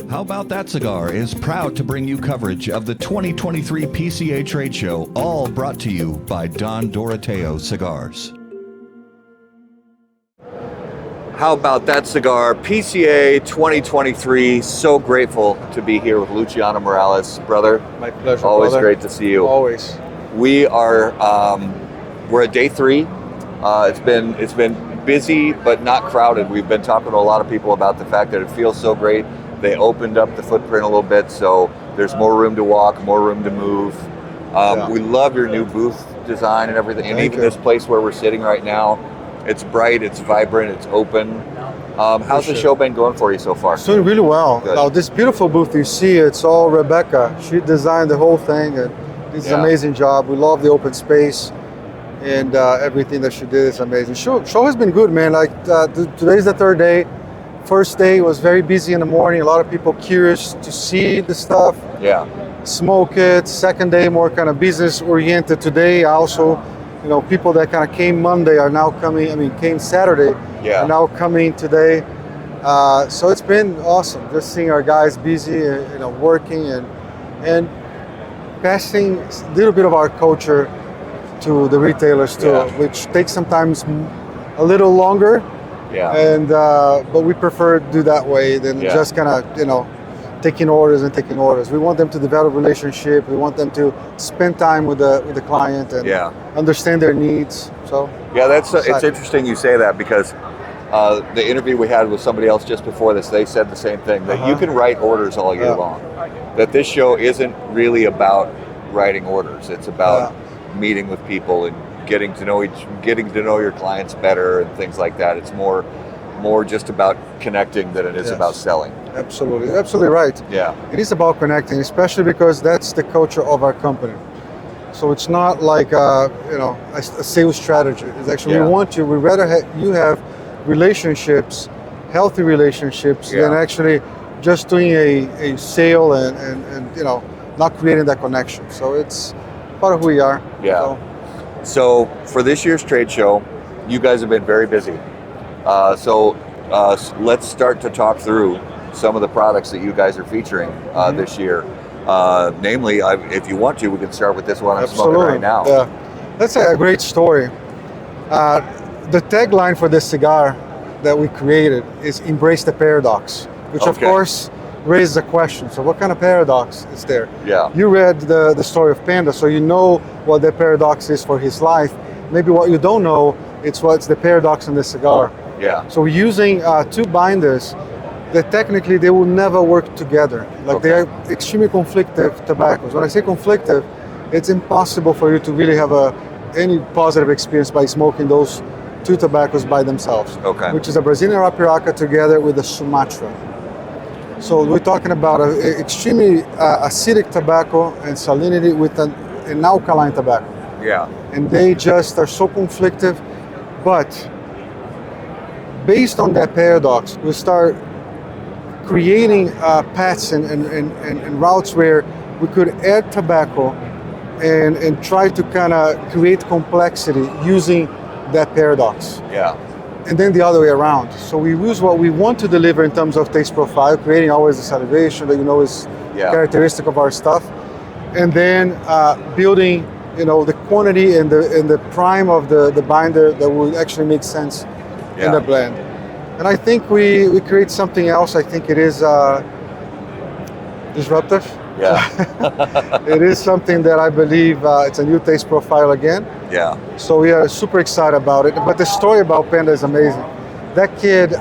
How About That Cigar is proud to bring you coverage of the 2023 PCA Trade Show, all brought to you by Don Doroteo Cigars. How About That Cigar, PCA 2023. So grateful to be here with Luciano Morales, brother. My pleasure, Always brother. great to see you. Always. We are, we're at day 3. It's been busy, but not crowded. We've been talking to a lot of people about the fact that it feels so great. They opened up the footprint a little bit, so there's more room to walk, more room to move. We love your new booth design and everything. And even this place where we're sitting right now, it's bright, it's vibrant, it's open. How's the show been going for you so far? It's doing really well. Good. Now, this beautiful booth you see, it's all Rebecca. She designed the whole thing, and it's an amazing job. We love the open space, and everything that she did is amazing. Show has been good, man. Like today's the 3rd day. First day was very busy in the morning. A lot of people curious to see the stuff. Yeah. Smoke it. Second day, more kind of business oriented. Today, also, people that kind of came Monday are now coming. Came Saturday. Yeah. Are now coming today. So it's been awesome just seeing our guys busy, working and passing a little bit of our culture to the retailers too, which takes sometimes a little longer. Yeah. And but we prefer to do that way than just kind of taking orders. We want them to develop relationship. We want them to spend time with the client and understand their needs. So it's interesting you say that, because the interview we had with somebody else just before this, they said the same thing, that you can write orders all year long. That this show isn't really about writing orders. It's about meeting with people and getting to know your clients better and things like that. It's more just about connecting than it is about selling. Absolutely right. Yeah. It is about connecting, especially because that's the culture of our company. So it's not like a sales strategy. It's actually we rather you have relationships, healthy relationships, than actually just doing a sale and not creating that connection. So it's part of who we are. Yeah. So for this year's trade show, you guys have been very busy. So let's start to talk through some of the products that you guys are featuring this year. Namely, if you want to, we can start with this one I'm smoking right now. Yeah. That's a great story. The tagline for this cigar that we created is "Embrace the Paradox," which of course raises a question. So what kind of paradox is there? Yeah. You read the story of Panda, so you know what the paradox is for his life. Maybe what you don't know, it's what's the paradox in the cigar. Yeah. So we're using 2 binders that technically they will never work together. Like they are extremely conflictive tobaccos. When I say conflictive, it's impossible for you to really have any positive experience by smoking those 2 tobaccos by themselves. Okay. Which is a Brazilian Arapiraca together with a Sumatra. So we're talking about an extremely acidic tobacco and salinity with an alkaline tobacco. Yeah. And they just are so conflictive, but based on that paradox, we start creating paths and routes where we could add tobacco and try to kind of create complexity using that paradox. Yeah. And then the other way around. So we use what we want to deliver in terms of taste profile, creating always the salivation that is characteristic of our stuff, and then building the quantity and the prime of the binder that will actually make sense in the blend. And I think we create something else. I think it is disruptive. Yeah. It is something that I believe it's a new taste profile again. Yeah. So we are super excited about it. But the story about Panda is amazing. That kid,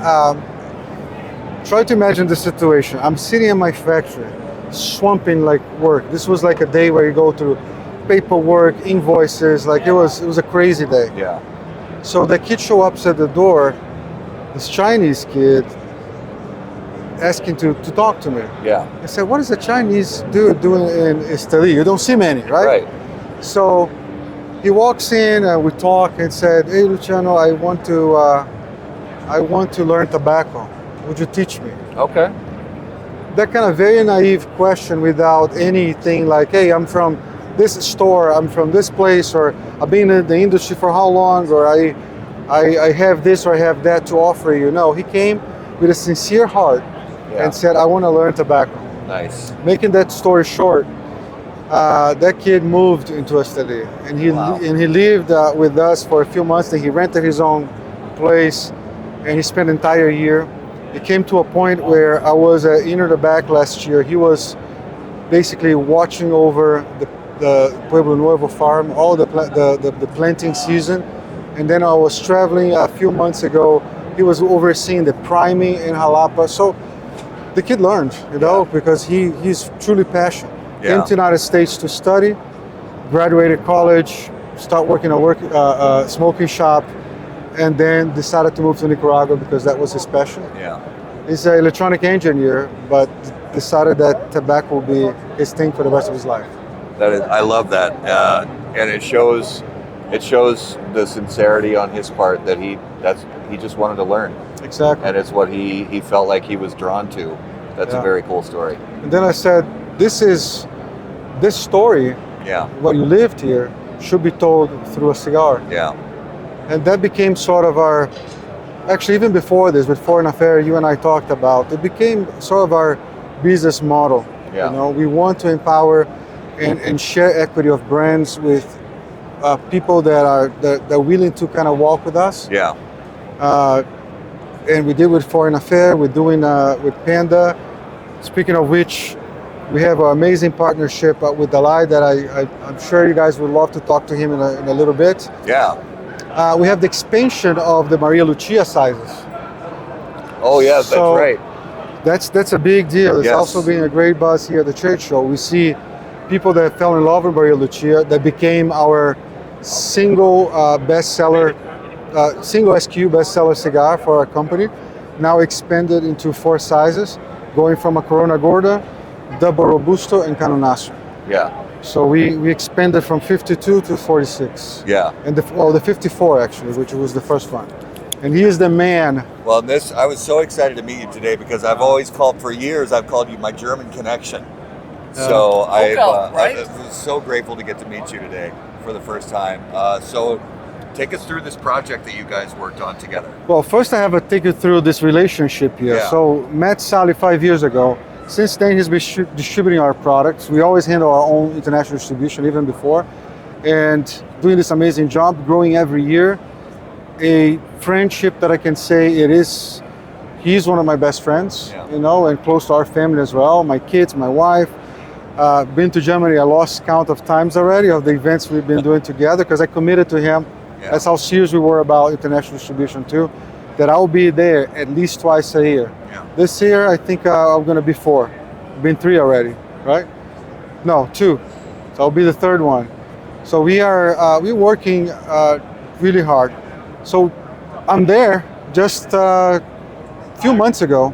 try to imagine the situation. I'm sitting in my factory, swamping like work. This was like a day where you go through paperwork, invoices, like it was a crazy day. Yeah. So the kid show up at the door, this Chinese kid, asking to talk to me. Yeah. I said, what is a Chinese dude doing in Esteli? You don't see many, right? Right. So he walks in and we talk and said, hey Luciano, I want to learn tobacco. Would you teach me? Okay. That kind of very naive question without anything like, hey, I'm from this store, I'm from this place, or I've been in the industry for how long, or I have this or I have that to offer you. No, he came with a sincere heart and said, I want to learn tobacco. Nice. Making that story short, that kid moved into Esteli, and he lived with us for a few months. Then he rented his own place, and he spent an entire year. It came to a point where I was at Inner the Back last year. He was basically watching over the Pueblo Nuevo farm, all the planting season. And then I was traveling a few months ago. He was overseeing the priming in Jalapa. So the kid learned, because he's truly passionate. Came to the United States to study, graduated college, start working a smoking shop, and then decided to move to Nicaragua because that was his passion. Yeah. He's an electronic engineer, but decided that tobacco will be his thing for the rest of his life. I love that, and it shows the sincerity on his part that he just wanted to learn. Exactly. And it's what he felt like he was drawn to. That's a very cool story. And then I said, this story, what you lived here, should be told through a cigar. Yeah. And that became sort of our, actually even before this, with Foreign Affair, you and I talked about, it became sort of our business model. Yeah. We want to empower and share equity of brands with people that are willing to kind of walk with us. Yeah. And we did with Foreign Affair, we're doing with Panda. Speaking of which, we have an amazing partnership with Dalai that I'm sure you guys would love to talk to him in a little bit. Yeah. We have the expansion of the Maria Lucia sizes. Oh yeah, that's right. That's a big deal. It's also been a great buzz here at the trade show. We see people that fell in love with Maria Lucia that became our single bestseller, single SKU bestseller cigar for our company, now expanded into 4 sizes, going from a Corona Gorda, Double Robusto, and Canonazo. Yeah. So we expanded from 52 to 46. Yeah. And the 54 actually, which was the first one. And he is the man. Well, I was so excited to meet you today because I've always called you my German connection. So I was so grateful to get to meet you today for the first time. So take us through this project that you guys worked on together. Well, first I have to take you through this relationship here. Yeah. So met Sally 5 years ago. Since then, he's been distributing our products. We always handle our own international distribution, even before, and doing this amazing job, growing every year. A friendship that I can say he's one of my best friends, and close to our family as well. My kids, my wife. Been to Germany, I lost count of times already of the events we've been doing together because I committed to him. Yeah. That's how serious we were about international distribution too, that I'll be there at least twice a year. Yeah. This year, I think I'm going to be 4. Been 3 already, right? No, 2. So I'll be the 3rd one. So we're working really hard. So I'm there just a few months ago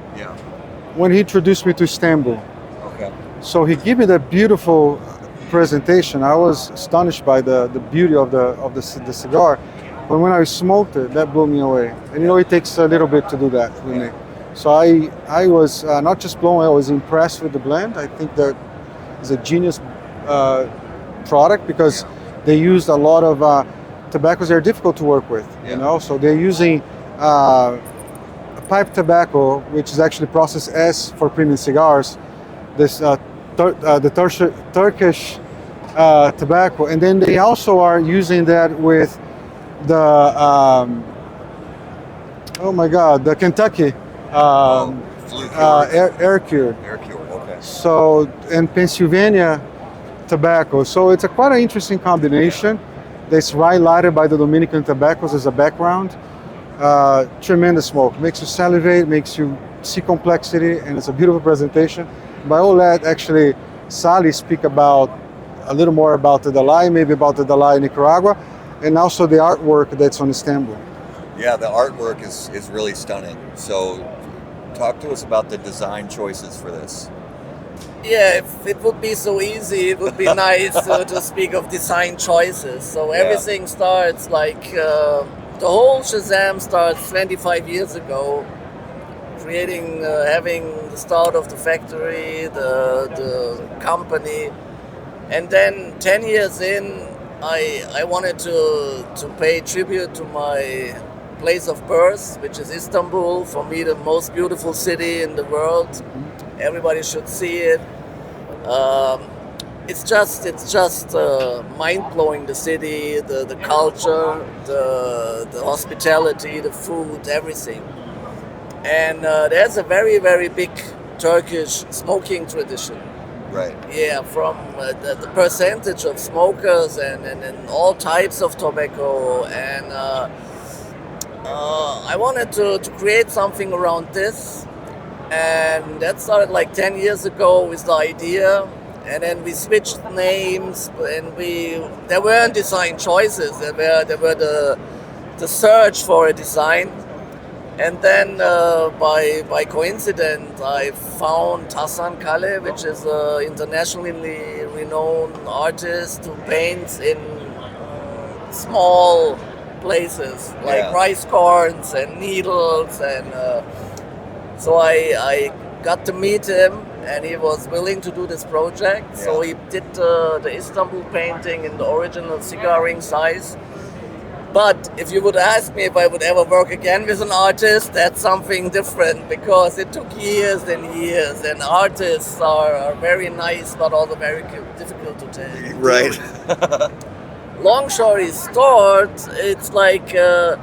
when he introduced me to Istanbul. Okay. So he gave me that beautiful presentation. I was astonished by the beauty of the cigar. But when I smoked it, that blew me away. And it takes a little bit to do that with me. So I was not just blown away, I was impressed with the blend. I think that it's a genius product because they used a lot of tobaccos that are difficult to work with. So they're using pipe tobacco, which is actually processed S for premium cigars. This the Turkish tobacco, and then they also are using that with the the Kentucky air cured. Air cured, okay. So, and Pennsylvania tobacco. So it's quite an interesting combination. That's highlighted by the Dominican tobaccos as a background. Tremendous smoke. Makes you salivate, makes you see complexity, and it's a beautiful presentation. By all that, actually, Sally speak about a little more about the Dalai, maybe about the Dalai in Nicaragua, and also the artwork that's on Istanbul. Yeah, the artwork is really stunning. So talk to us about the design choices for this. Yeah, if it would be so easy, it would be nice to speak of design choices. So everything starts the whole Shazam starts 25 years ago, having the start of the factory, the company, and then 10 years in, I wanted to pay tribute to my place of birth, which is Istanbul. For me, the most beautiful city in the world. Everybody should see it. It's just mind blowing. The city, the culture, the hospitality, the food, everything. And there's a very, very big Turkish smoking tradition. Right. Yeah, from the percentage of smokers and all types of tobacco. And I wanted to create something around this. And that started like 10 years ago with the idea. And then we switched names, and there weren't design choices. There were the search for a design. And then by coincidence, I found Hasan Kale, which is an internationally renowned artist who paints in small places like rice corns and needles. And so I got to meet him, and he was willing to do this project. Yeah. So he did the Istanbul painting in the original cigar ring size. But if you would ask me if I would ever work again with an artist, that's something different, because it took years and years, and artists are very nice but also very difficult to tell. Right. Long story short, it's like the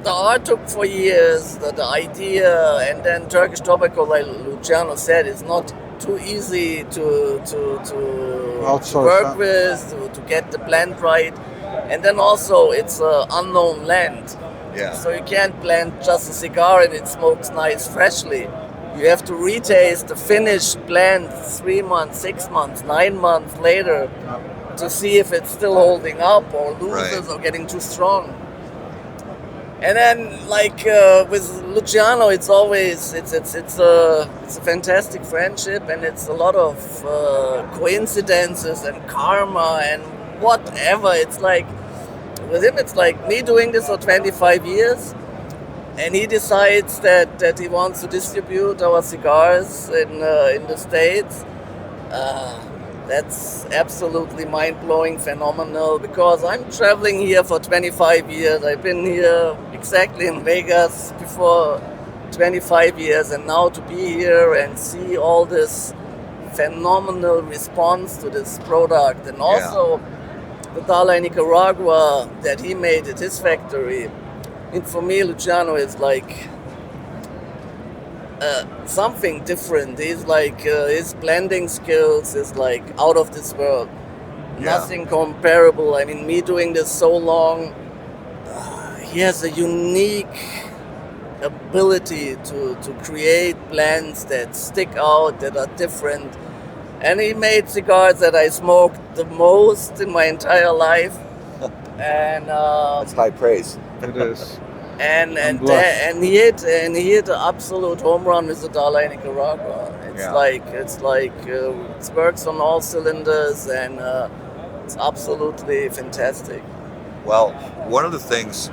art took for years, the idea, and then Turkish tobacco, like Luciano said, is not too easy to Outsource, work with, to get the blend right. And then also it's an unknown land. Yeah. So you can't blend just a cigar and it smokes nice freshly. You have to retaste the finished blend 3 months, 6 months, 9 months later to see if it's still holding up or loses or getting too strong. And then, like with Luciano, it's always it's a fantastic friendship, and it's a lot of coincidences and karma and whatever. It's like with him, it's like me doing this for 25 years, and he decides that he wants to distribute our cigars in the States. That's absolutely mind-blowing, phenomenal, because I'm traveling here for 25 years. I've been here exactly in Vegas before 25 years, and now to be here and see all this phenomenal response to this product, and also the Dala in Nicaragua that he made at his factory. And for me, Luciano is like something different. He's like his blending skills is like out of this world. Nothing comparable. I mean, me doing this so long, he has a unique ability to create blends that stick out, that are different. And he made cigars that I smoked the most in my entire life. And That's high praise. It is. and he hit an absolute home run with the Dala in Nicaragua. It's like it works on all cylinders, and it's absolutely fantastic. Well, one of the things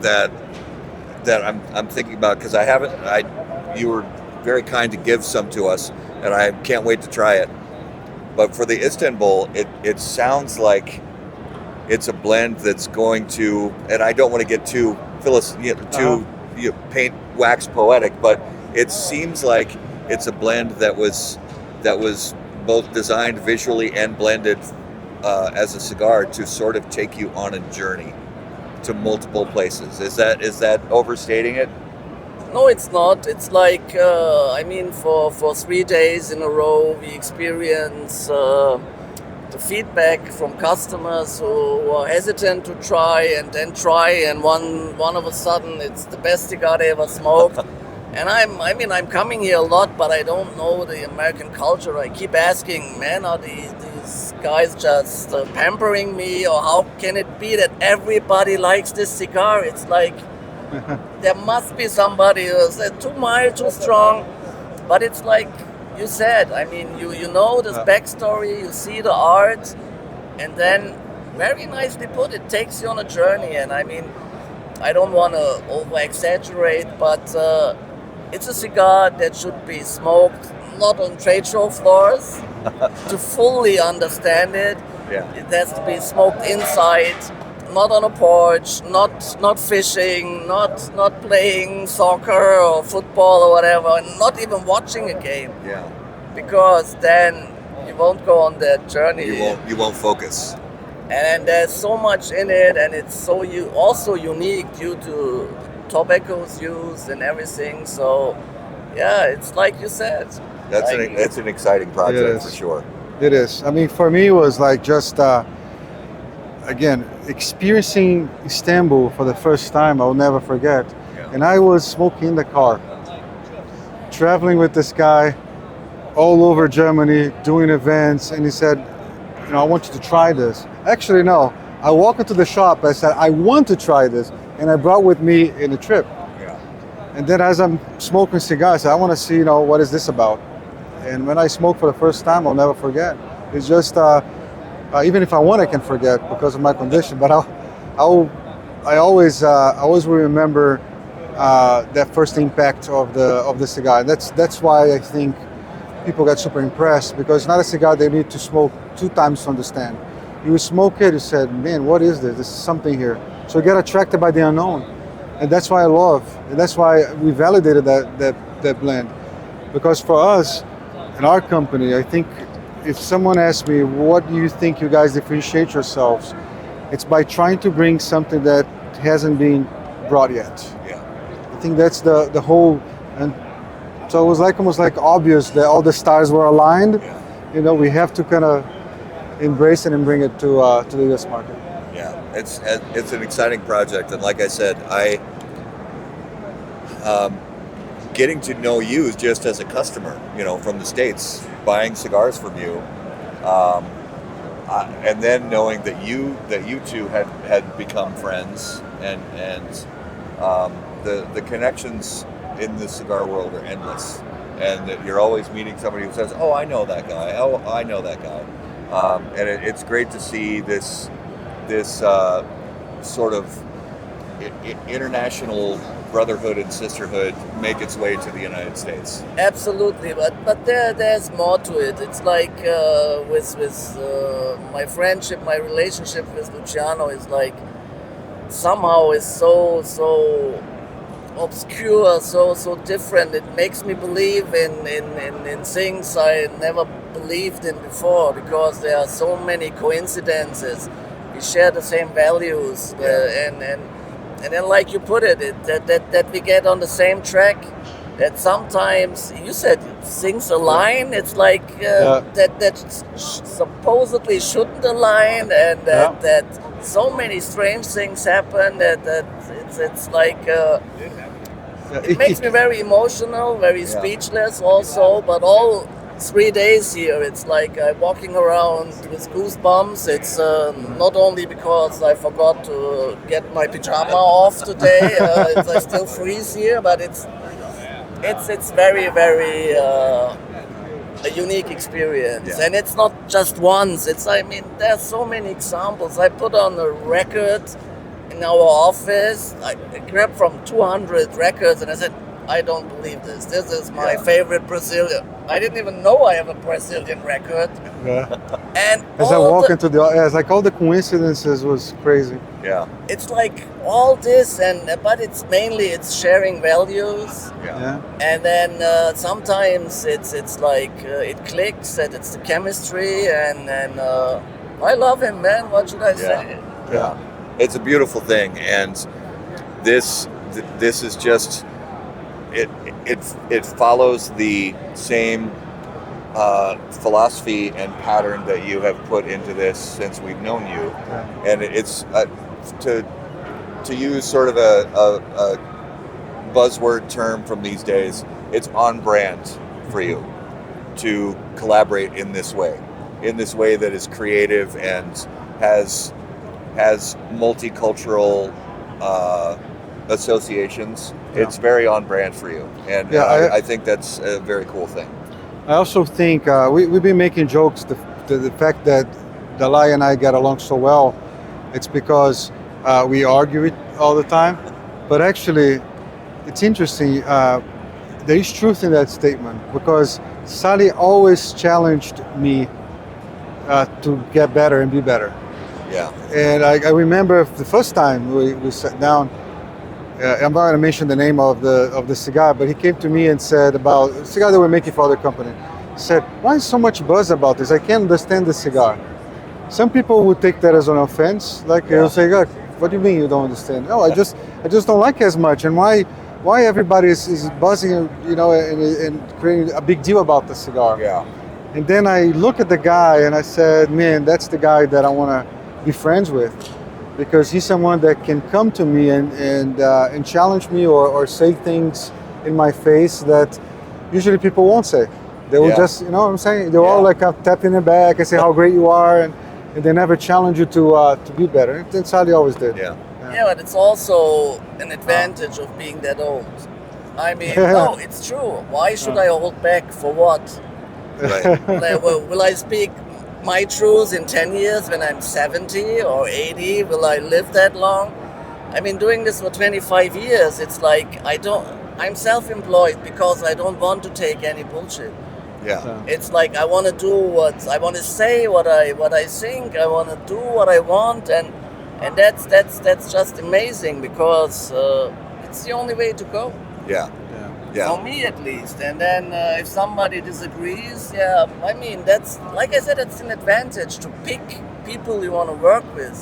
that I'm thinking about, because you were very kind to give some to us, and I can't wait to try it. But for the Istanbul, it sounds like it's a blend that's going to, and I don't want to get too paint wax poetic, but it seems like it's a blend that was both designed visually and blended as a cigar to sort of take you on a journey to multiple places. Is that overstating it? No, it's not. It's like, for 3 days in a row, we experience the feedback from customers who are hesitant to try, and one of a sudden it's the best cigar they ever smoked. And I'm coming here a lot, but I don't know the American culture. I keep asking, man, are these guys just pampering me, or how can it be that everybody likes this cigar? It's like there must be somebody who said too mild, too strong. But it's like you said, I mean, you know this backstory, you see the art, and then very nicely put, it takes you on a journey. And I mean, I don't want to over exaggerate, but it's a cigar that should be smoked not on trade show floors to fully understand it. Yeah. It has to be smoked inside, not on a porch, not fishing, not playing soccer or football or whatever, and not even watching a game. Yeah. Because then you won't go on that journey. You won't focus. And there's so much in it, and it's so also unique due to tobacco's use and everything. So yeah, it's like you said. That's an exciting project for sure. It is. I mean, for me, it was like just again experiencing Istanbul for the first time. I'll never forget. Yeah. And I was smoking in the car, traveling with this guy all over Germany, doing events, and he said, "You know, I want you to try this." Actually, no. I walked into the shop. I said, "I want to try this," and I brought with me in a trip. Yeah. And then as I'm smoking cigars, I said, "I want to see, what is this about?" And when I smoked for the first time, I'll never forget. It's just, even if I want, I can forget because of my condition. But I always will remember that first impact of the cigar. That's why I think people get super impressed, because it's not a cigar they need to smoke 2 times to understand. You smoke it, you said, "Man, what is this? There's something here." So you get attracted by the unknown, and that's why I love, and that's why we validated that blend, because for us. In our company, I think if someone asks me, what do you think you guys differentiate yourselves? It's by trying to bring something that hasn't been brought yet. Yeah. I think that's the whole, and so it was almost like obvious that all the stars were aligned. Yeah. We have to kind of embrace it and bring it to the US market. Yeah, it's an exciting project, and like I said, getting to know you just as a customer, from the States, buying cigars from you, and then knowing that you two had become friends, and the connections in the cigar world are endless, and that you're always meeting somebody who says, "Oh, I know that guy. Oh, I know that guy," and it's great to see this sort of international brotherhood and sisterhood make its way to the United States. Absolutely, but there's more to it. It's like with my friendship, my relationship with Luciano is like somehow is so obscure, so different. It makes me believe in things I never believed in before, because there are so many coincidences. We share the same values, and then, like you put it, that we get on the same track. That sometimes you said things align. It's like that supposedly shouldn't align, and that so many strange things happen. That it's like it makes me very emotional, very speechless, also. But all 3 days here, it's like I'm walking around with goosebumps. It's not only because I forgot to get my pajama off today, I still freeze here, but it's very, very a unique experience. And it's not just once. There's so many examples. I put on a record in our office. I grabbed from 200 records, and I said, "I don't believe this. This is my favorite Brazilian." I didn't even know I have a Brazilian record. Yeah. And as I walk into it's like all the coincidences was crazy. Yeah. It's like all this, but it's mainly sharing values. Yeah. And then sometimes it's like it clicks, and it's the chemistry, and I love him, man. What should I say? Yeah. It's a beautiful thing, and this is just. It follows the same philosophy and pattern that you have put into this since we've known you, and it's to use sort of a buzzword term from these days. It's on brand for you to collaborate in this way that is creative and has multicultural associations. It's very on brand for you, and I think that's a very cool thing. I also think we've been making jokes the fact that Dalai and I get along so well. It's because we argue it all the time, but actually it's interesting. There is truth in that statement, because Sally always challenged me to get better and be better. Yeah. And I remember the first time we sat down. I'm not going to mention the name of the cigar, but he came to me and said about a cigar that we're making for other company. He said, "Why is so much buzz about this? I can't understand the cigar." Some people would take that as an offense, like they'll say, "God, what do you mean you don't understand?" No, I just don't like it as much. And why everybody is buzzing, you know, and creating a big deal about the cigar? Yeah. And then I look at the guy and I said, "Man, that's the guy that I want to be friends with." Because he's someone that can come to me and challenge me or say things in my face that usually people won't say. They will just, you know what I'm saying? They're all like tap in the back and say how great you are, and they never challenge you to be better. That's how they always did. Yeah. Yeah, but it's also an advantage of being that old. I mean, no, it's true. Why should I hold back for what? Right. Like, will I speak my truth in 10 years when I'm 70 or 80? Will I live that long? I mean, doing this for 25 years, it's like I'm self-employed because I don't want to take any bullshit. Yeah. It's like I want to do I want to say what I think. I want to do what I want, and that's just amazing because it's the only way to go. Yeah. Yeah. For me at least. And then if somebody disagrees, I mean, that's, like I said, it's an advantage to pick people you want to work with.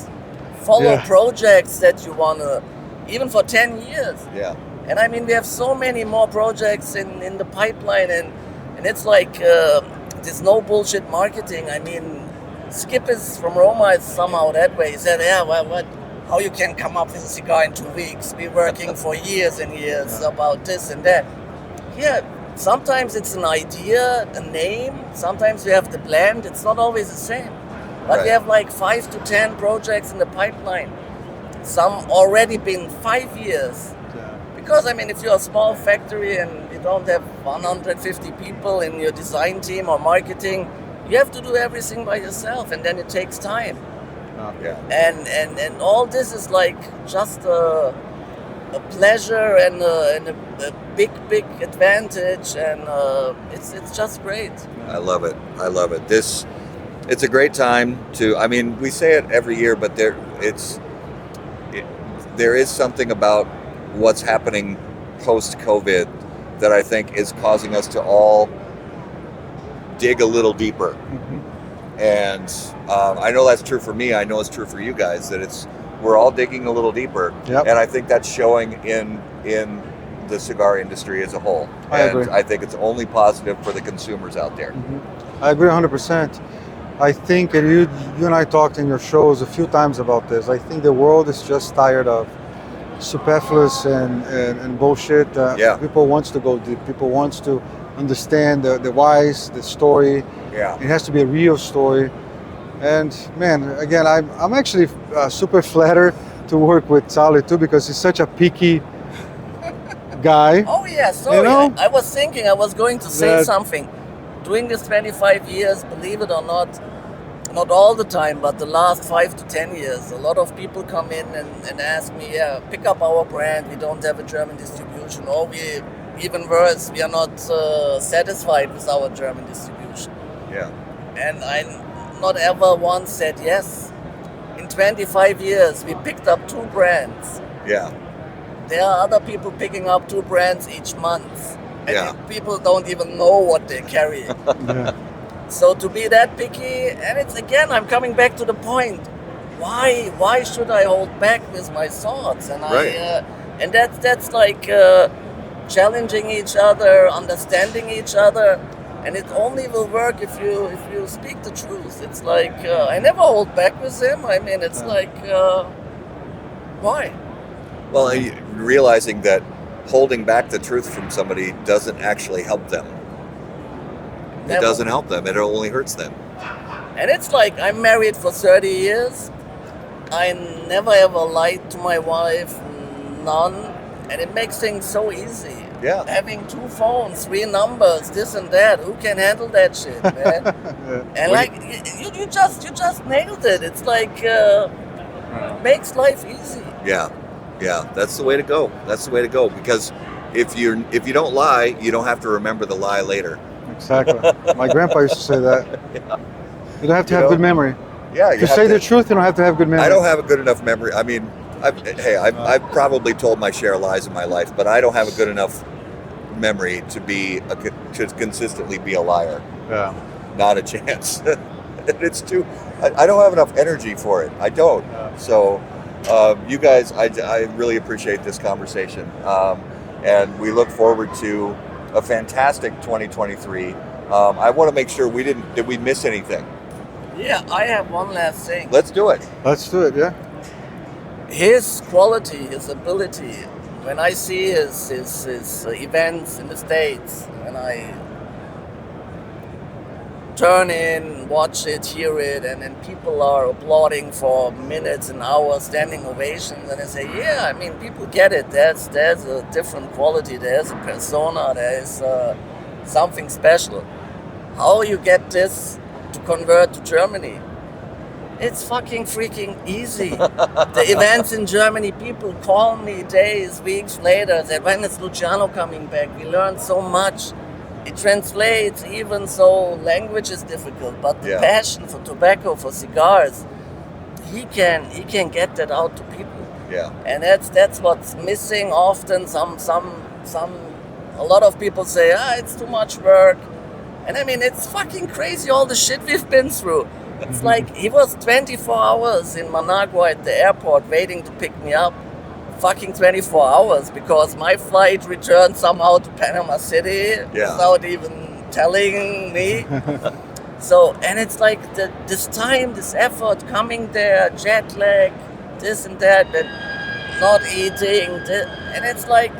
Follow projects that you want to, even for 10 years. Yeah. And I mean, we have so many more projects in the pipeline, and it's like there's no bullshit marketing. I mean, Skip is from Roma is somehow that way. He said, how you can come up with a cigar in 2 weeks? We're working for years and years about this and that. Yeah, sometimes it's an idea, a name. Sometimes we have the blend. It's not always the same. But we have like 5 to 10 projects in the pipeline. Some already been 5 years. Because, I mean, if you're a small factory and you don't have 150 people in your design team or marketing, you have to do everything by yourself, and then it takes time. And all this is like just a pleasure and a big advantage, and it's just great. I love it. It's a great time to. I mean, we say it every year, but there is something about what's happening post-COVID that I think is causing us to all dig a little deeper. Mm-hmm. And I know that's true for me. I know it's true for you guys, that we're all digging a little deeper. Yep. And I think that's showing in the cigar industry as a whole. I agree. I think it's only positive for the consumers out there. Mm-hmm. I agree 100%. I think, and you and I talked in your shows a few times about this, I think the world is just tired of superfluous and bullshit. People wants to go deep. People wants to understand the whys, the story. Yeah. It has to be a real story. And man, again, I'm actually super flattered to work with Sally too, because he's such a picky guy. Oh yeah, sorry. You know? I was thinking I was going to say something. Doing this 25 years, believe it or not all the time, but the last 5 to 10 years, a lot of people come in and ask me, pick up our brand, we don't have a German distribution, or even worse, we are not satisfied with our German distribution. Yeah. And I not ever once said yes. In 25 years, we picked up 2 brands. Yeah. There are other people picking up 2 brands each month. And people don't even know what they carry. So to be that picky, and it's again, I'm coming back to the point. Why should I hold back with my thoughts? And and that's like challenging each other, understanding each other, and it only will work if you speak the truth. It's like I never hold back with him. I mean, it's like why? Well, realizing that holding back the truth from somebody doesn't actually help them. It doesn't help them. It only hurts them. And it's like I'm married for 30 years. I never ever lied to my wife, none. And it makes things so easy. Yeah. Having 2 phones, 3 numbers, this and that. Who can handle that shit, man? And like you just nailed it. It's like makes life easy. Yeah. Yeah, that's the way to go. That's the way to go, because if you don't lie, you don't have to remember the lie later. Exactly. My grandpa used to say that. You don't have to have good memory. Yeah, you To have say the truth, you don't have to have good memory. I don't have a good enough memory. I mean, I've probably told my share of lies in my life, but I don't have a good enough memory to consistently be a liar. Yeah. Not a chance. It's too. I don't have enough energy for it. I don't. So, you guys, I really appreciate this conversation, and we look forward to a fantastic 2023. I want to make sure did we miss anything? Yeah, I have one last thing. Let's do it. Let's do it. Yeah. His quality, his ability. When I see his events in the States, when I turn in, watch it, hear it, and then people are applauding for minutes and hours, standing ovations, and I say, yeah, I mean, people get it. There's a different quality. There's a persona. There's something special. How you get this to convert to Germany? It's fucking freaking easy. The events in Germany, people call me days, weeks later, that when is Luciano coming back? We learned so much. It translates, even so language is difficult, but the passion for tobacco, for cigars, he can get that out to people. Yeah. And that's what's missing often. A lot of people say, it's too much work. And I mean, it's fucking crazy all the shit we've been through. It's like he was 24 hours in Managua at the airport waiting to pick me up. Fucking 24 hours because my flight returned somehow to Panama City without even telling me. So, and it's like this time, this effort coming there, jet lag, this and that, not eating, and it's like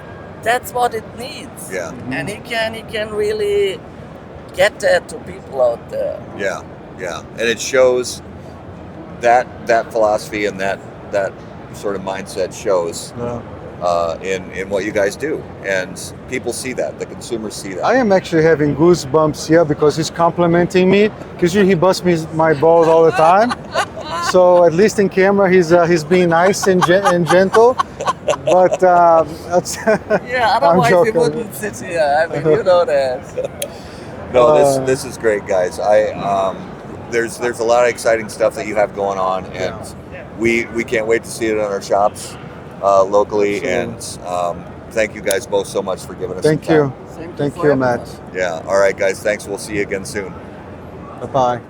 that's what it needs. Yeah. And he can really get that to people out there. Yeah. Yeah, and it shows that philosophy and that sort of mindset shows in what you guys do, and people see that, the consumers see that. I am actually having goosebumps here because he's complimenting me. Because usually he busts my balls all the time. So at least in camera, he's being nice and gentle. But yeah, otherwise he wouldn't sit here. I mean, you know that. No, this is great, guys. There's a lot of exciting stuff that you have going on, and we can't wait to see it in our shops locally. And thank you guys both so much for giving us Thank some you. time. Thank you, Matt. Yeah. All right, guys. Thanks. We'll see you again soon. Bye-bye.